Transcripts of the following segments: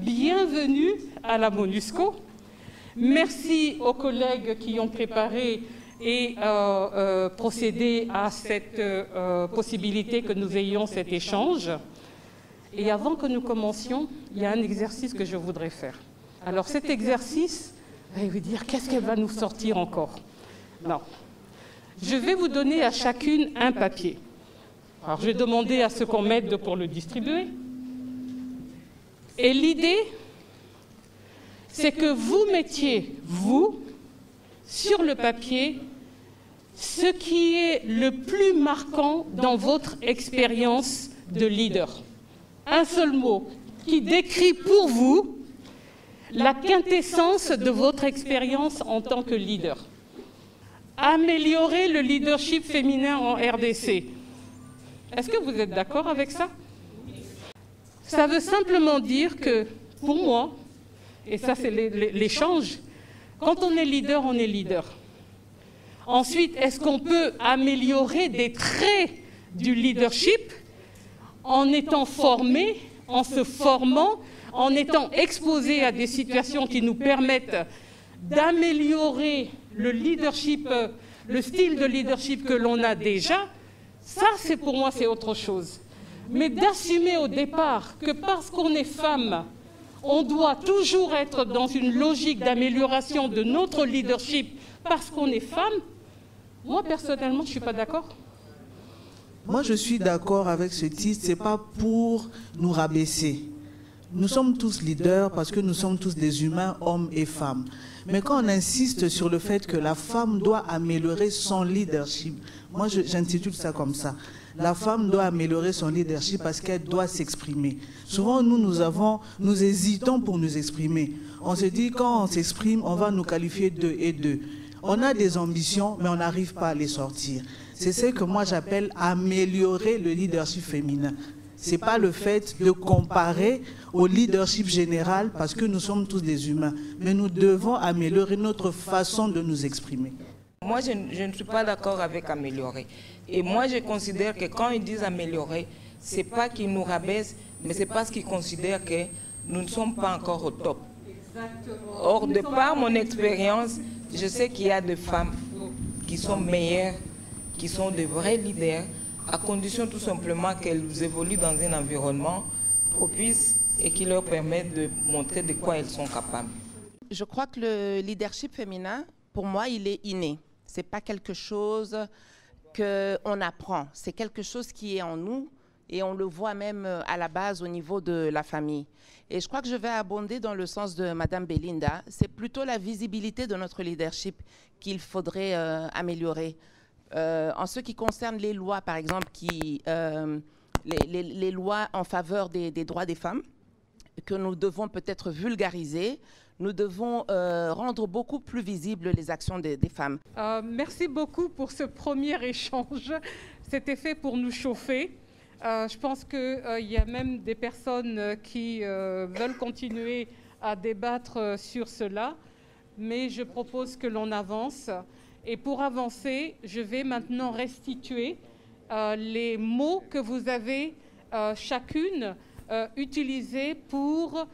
bienvenue à la MONUSCO. Merci aux collègues qui ont préparé et procédé à cette possibilité que nous ayons cet échange. Et avant que nous commencions, il y a un exercice que je voudrais faire. Alors cet exercice, vous allez vous dire, qu'est-ce qu'elle va nous sortir encore? Non. Je vais vous donner à chacune un papier. Alors, je vais demander à ceux qu'on m'aide pour le distribuer. Et l'idée, c'est que vous mettiez, vous, sur le papier, ce qui est le plus marquant dans votre expérience de leader. Un seul mot qui décrit pour vous la quintessence de votre expérience en tant que leader. Améliorer le leadership féminin en RDC. Est-ce que vous êtes d'accord avec ça? Ça veut simplement dire que, pour moi, et ça c'est l'échange, quand on est leader, on est leader. Ensuite, est-ce qu'on peut améliorer des traits du leadership en étant formé, en se formant, en étant exposé à des situations qui nous permettent d'améliorer le leadership, le style de leadership que l'on a déjà? Ça, c'est pour moi, c'est autre chose. Mais d'assumer au départ que parce qu'on est femme, on doit toujours être dans une logique d'amélioration de notre leadership parce qu'on est femme, moi, personnellement, je ne suis pas d'accord. Moi, je suis d'accord avec ce titre, ce n'est pas pour nous rabaisser. Nous sommes tous leaders parce que nous sommes tous des humains, hommes et femmes. Mais quand on insiste sur le fait que la femme doit améliorer son leadership, moi j'intitule ça comme ça. La femme doit améliorer son leadership parce qu'elle doit s'exprimer. Souvent, nous hésitons pour nous exprimer. On se dit, quand on s'exprime, on va nous qualifier d'eux. On a des ambitions, mais on n'arrive pas à les sortir. C'est ce que moi j'appelle améliorer le leadership féminin. Ce n'est pas le fait de comparer au leadership général parce que nous sommes tous des humains. Mais nous devons améliorer notre façon de nous exprimer. Moi, je ne suis pas d'accord avec améliorer. Et moi, je considère que quand ils disent améliorer, ce n'est pas qu'ils nous rabaissent, mais c'est parce qu'ils considèrent que nous ne sommes pas encore au top. Or, de par mon expérience, je sais qu'il y a des femmes qui sont meilleures, qui sont de vrais leaders, à condition tout simplement qu'elles évoluent dans un environnement propice et qui leur permet de montrer de quoi elles sont capables. Je crois que le leadership féminin, pour moi, il est inné. Ce n'est pas quelque chose qu'on apprend. C'est quelque chose qui est en nous et on le voit même à la base au niveau de la famille. Et je crois que je vais abonder dans le sens de Madame Belinda. C'est plutôt la visibilité de notre leadership qu'il faudrait améliorer. En ce qui concerne les lois, par exemple, les lois en faveur des droits des femmes, que nous devons peut-être vulgariser, nous devons rendre beaucoup plus visibles les actions des femmes. Merci beaucoup pour ce premier échange. C'était fait pour nous chauffer. Je pense qu'il y a même des personnes qui veulent continuer à débattre sur cela, mais je propose que l'on avance. Et pour avancer, je vais maintenant restituer les mots que vous avez chacune utilisés pour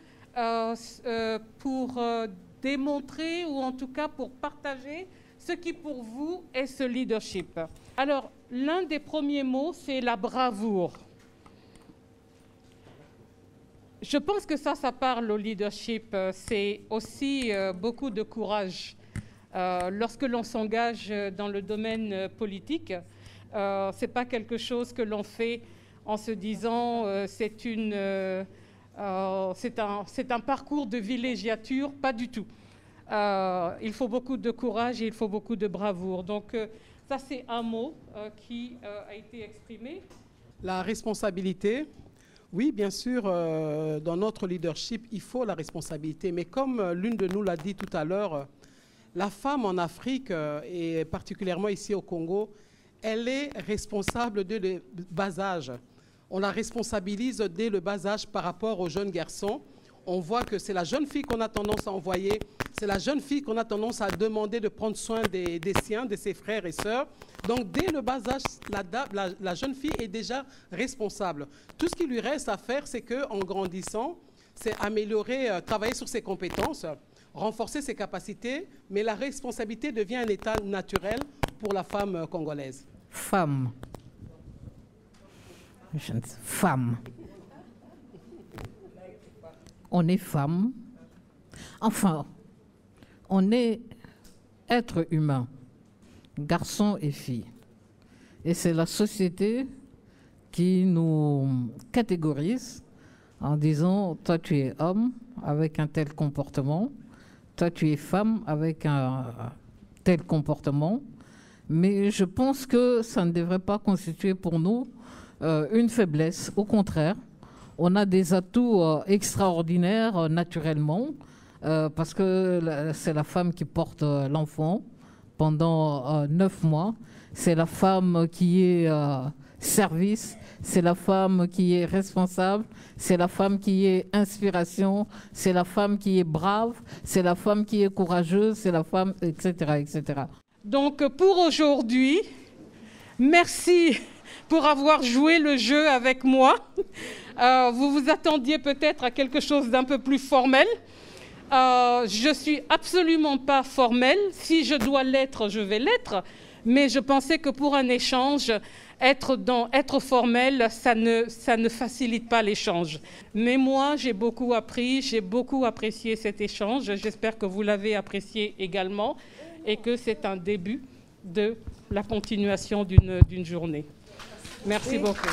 démontrer ou en tout cas pour partager ce qui pour vous est ce leadership. Alors, l'un des premiers mots, c'est la bravoure. Je pense que ça parle au leadership. C'est aussi beaucoup de courage. Lorsque l'on s'engage dans le domaine politique, ce n'est pas quelque chose que l'on fait en se disant c'est un parcours de villégiature, pas du tout. Il faut beaucoup de courage et il faut beaucoup de bravoure. Donc ça, c'est un mot qui a été exprimé. La responsabilité. Oui, bien sûr, dans notre leadership, il faut la responsabilité. Mais comme l'une de nous l'a dit tout à l'heure, la femme en Afrique, et particulièrement ici au Congo, elle est responsable dès le bas âge. On la responsabilise dès le bas âge par rapport aux jeunes garçons. On voit que c'est la jeune fille qu'on a tendance à envoyer, c'est la jeune fille qu'on a tendance à demander de prendre soin des siens, de ses frères et sœurs. Donc, dès le bas âge, la jeune fille est déjà responsable. Tout ce qui lui reste à faire, c'est qu'en grandissant, c'est améliorer, travailler sur ses compétences, renforcer ses capacités, mais la responsabilité devient un état naturel pour la femme congolaise. Femme. Femme. On est femme. Enfin, on est être humain, garçon et fille. Et c'est la société qui nous catégorise en disant, toi tu es homme avec un tel comportement, toi tu es femme avec un tel comportement. Mais je pense que ça ne devrait pas constituer pour nous une faiblesse. Au contraire, on a des atouts extraordinaires naturellement, parce que c'est la femme qui porte l'enfant pendant 9 mois. C'est la femme qui est service, c'est la femme qui est responsable, c'est la femme qui est inspiration, c'est la femme qui est brave, c'est la femme qui est courageuse, c'est la femme, etc., etc. Donc pour aujourd'hui, merci pour avoir joué le jeu avec moi. Vous vous attendiez peut-être à quelque chose d'un peu plus formel. Je ne suis absolument pas formelle. Si je dois l'être, je vais l'être. Mais je pensais que pour un échange, être formel, ça ne facilite pas l'échange. Mais moi, j'ai beaucoup appris, j'ai beaucoup apprécié cet échange. J'espère que vous l'avez apprécié également et que c'est un début de la continuation d'une journée. Merci beaucoup.